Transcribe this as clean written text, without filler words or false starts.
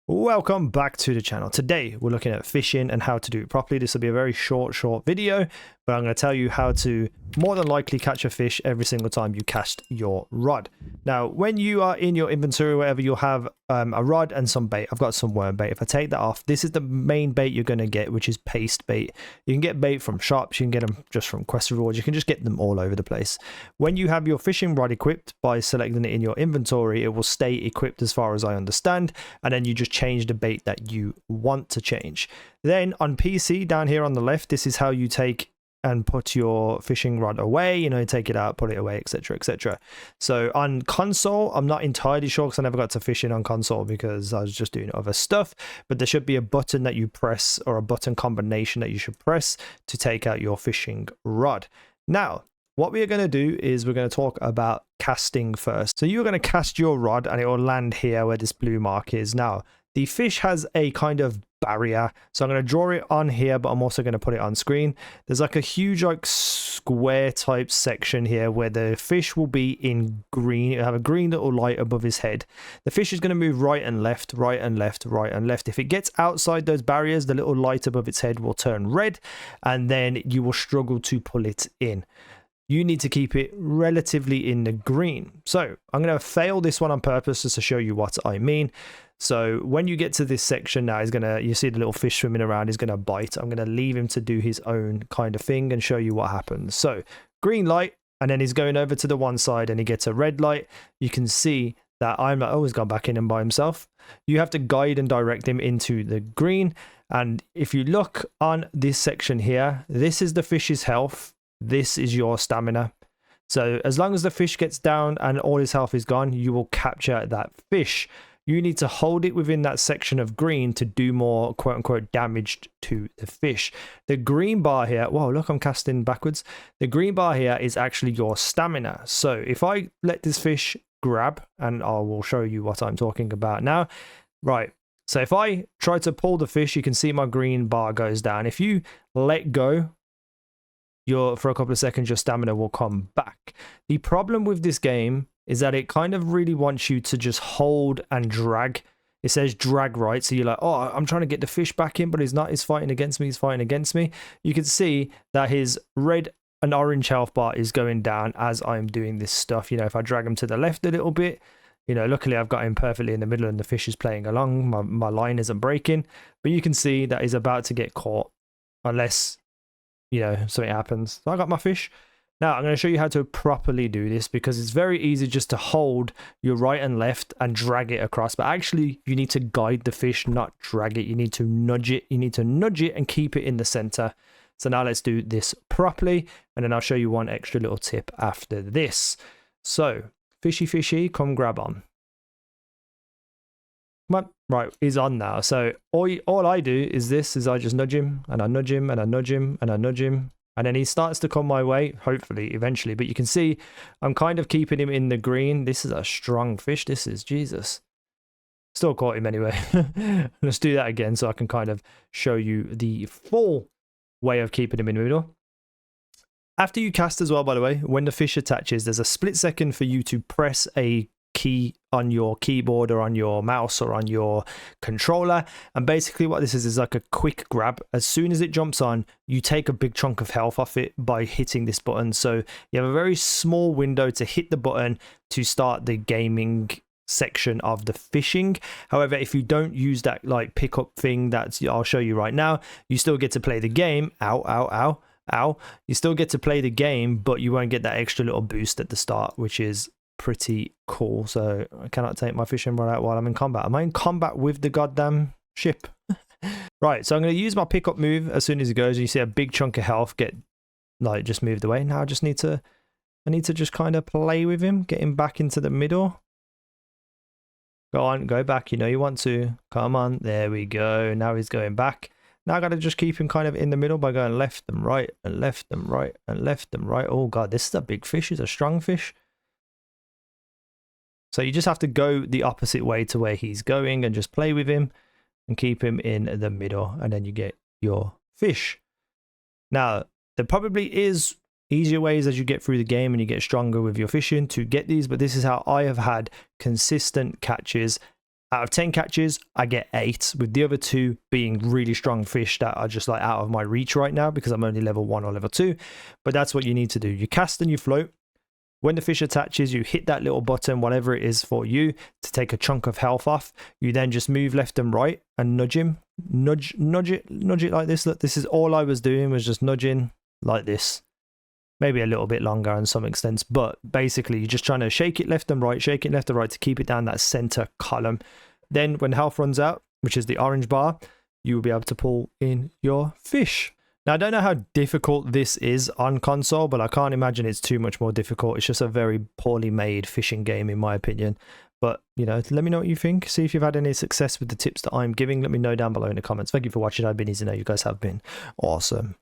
Welcome back to the channel. Today we're looking at fishing and how to do it properly. This will be a very short video, but I'm going to tell you how to more than likely catch a fish every single time you cast your rod. Now, when you are in your inventory or whatever, you'll have a rod and some bait. I've got some worm bait. If I take that off, this is the main bait you're going to get, which is paste bait. You can get bait from shops, you can get them just from quest rewards, you can just get them all over the place. When you have your fishing rod equipped, by selecting it in your inventory, it will stay equipped as far as I understand, and then you just change the bait that you want to change. Then on PC down here on the left, this is how you take and put your fishing rod away, you know, take it out, put it away, etc, etc. So on console, I'm not entirely sure because I never got to fishing on console because I was just doing other stuff, but there should be a button that you press, or a button combination that you should press to take out your fishing rod. Now what we are going to do is we're going to talk about casting first. So you're going to cast your rod and it will land here where this blue mark is. Now the fish has a kind of barrier, so I'm going to draw it on here, but I'm also going to put it on screen. There's like a huge like square type section here where the fish will be in green. It'll have a green little light above his head. The fish is going to move right and left, right and left, right and left. If it gets outside those barriers, the little light above its head will turn red, and then you will struggle to pull it in. You need to keep it relatively in the green. So I'm going to fail this one on purpose just to show you what I mean. So when you get to this section now, you see the little fish swimming around, he's going to bite. I'm going to leave him to do his own kind of thing and show you what happens. So green light, and then he's going over to the one side and he gets a red light. You can see that he's gone back in and by himself. You have to guide and direct him into the green. And if you look on this section here, this is the fish's health. This is your stamina. So as long as the fish gets down and all his health is gone, you will capture that fish. You need to hold it within that section of green to do more quote-unquote damage to the fish. The green bar here, whoa, look, I'm casting backwards. The green bar here is actually your stamina. So if I let this fish grab, and I will show you what I'm talking about now. Right, so if I try to pull the fish, you can see my green bar goes down. If you let go, for a couple of seconds, your stamina will come back. The problem with this game is that it kind of really wants you to just hold and drag. It says drag right, so you're like, oh, I'm trying to get the fish back in, but he's not. He's fighting against me. He's fighting against me. You can see that his red and orange health bar is going down as I'm doing this stuff. You know, if I drag him to the left a little bit, you know, luckily I've got him perfectly in the middle and the fish is playing along. My line isn't breaking, but you can see that he's about to get caught unless, you know, something happens. So I got my fish. Now I'm going to show you how to properly do this, because it's very easy just to hold your right and left and drag it across, but actually you need to guide the fish, not drag it. You need to nudge it. You need to nudge it and keep it in the center. So now let's do this properly, and then I'll show you one extra little tip after this. So fishy, come grab on. Come on. Right, he's on now. So all I do is I just nudge him, and I nudge him, and I nudge him, and I nudge him, and then he starts to come my way, hopefully, eventually. But you can see I'm kind of keeping him in the green. This is a strong fish. This is Jesus. Still caught him anyway. Let's do that again so I can kind of show you the full way of keeping him in the middle. After you cast as well, by the way, when the fish attaches, there's a split second for you to press a key on your keyboard or on your mouse or on your controller, and basically what this is like a quick grab. As soon as it jumps on, you take a big chunk of health off it by hitting this button. So you have a very small window to hit the button to start the gaming section of the fishing. However, if you don't use that like pickup thing that I'll show you right now, you still get to play the game. Ow. You still get to play the game, but you won't get that extra little boost at the start, which is pretty cool. So I cannot take my fishing rod out while I'm in combat. Am I in combat with the goddamn ship? Right, so I'm going to use my pickup move as soon as it goes, and you see a big chunk of health get like just moved away. Now I need to just kind of play with him, get him back into the middle. Go on, go back, you know you want to. Come on, there we go. Now he's going back. Now I got to just keep him kind of in the middle by going left and right and left and right and left and right. Oh god, this is a big fish. It's a strong fish. So you just have to go the opposite way to where he's going and just play with him and keep him in the middle, and then you get your fish. Now, there probably is easier ways as you get through the game and you get stronger with your fishing to get these, but this is how I have had consistent catches Out of 10 catches, I get 8, with the other 2 being really strong fish that are just like out of my reach right now because I'm only level 1 or level 2. But that's what you need to do. You cast and you float. When the fish attaches, you hit that little button, whatever it is for you, to take a chunk of health off. You then just move left and right and nudge him. Nudge it like this. Look, this is all I was doing, was just nudging like this. Maybe a little bit longer in some extents, but basically you're just trying to shake it left and right, shake it left and right to keep it down that center column. Then when health runs out, which is the orange bar, you will be able to pull in your fish. Now, I don't know how difficult this is on console, but I can't imagine it's too much more difficult. It's just a very poorly made fishing game, in my opinion. But, you know, let me know what you think. See if you've had any success with the tips that I'm giving. Let me know down below in the comments. Thank you for watching. I've been easynow. You guys have been awesome.